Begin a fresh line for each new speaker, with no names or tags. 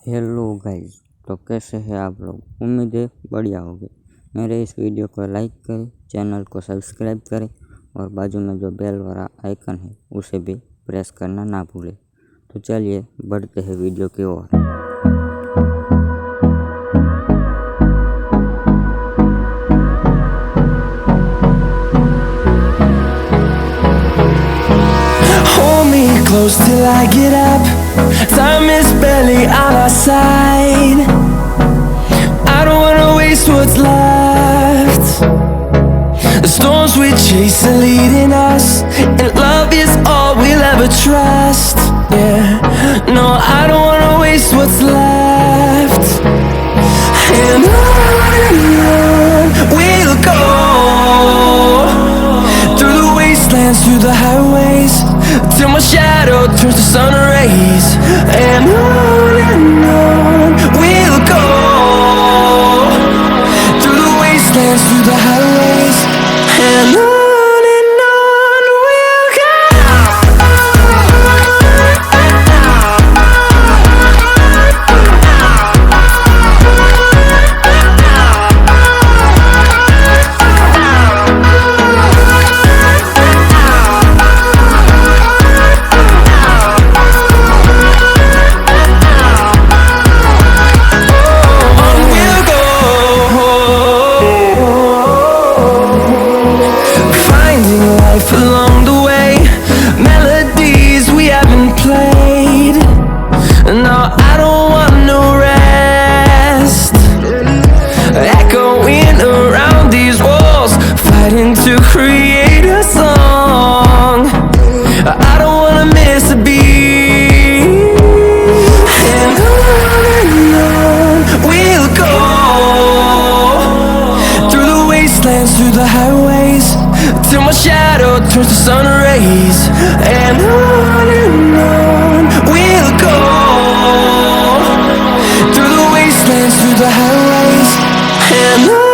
Hello guys, तो कैसे हैं आप लोग। उम्मीद है बढ़िया होगे। मेरे इस वीडियो को लाइक करें, चैनल को सब्सक्राइब करें और बाजू में जो बेल वाला आइकन है उसे भी प्रेस करना ना भूलें। तो चलिए बढ़ते हैं वीडियो की ओर।
Close till I get up. Time is barely on our side. I don't wanna waste what's left. The storms we chase are leading us, and love is all we'll ever trust. Yeah, no, I don't wanna waste what's left. And on we'll go, through the wastelands, through the highways, till my shadow turns to sun rays. And on we'll go, through the wastelands, through the highways. And on we'll go. Along the way, melodies we haven't played. No, I don't want no rest. Echoing around these walls, fighting to create a song. I don't wanna miss a beat. And on we'll go, through the wastelands, through the highways, till my shadow turns to sun rays. And on we'll go, through the wastelands, through the highways. And on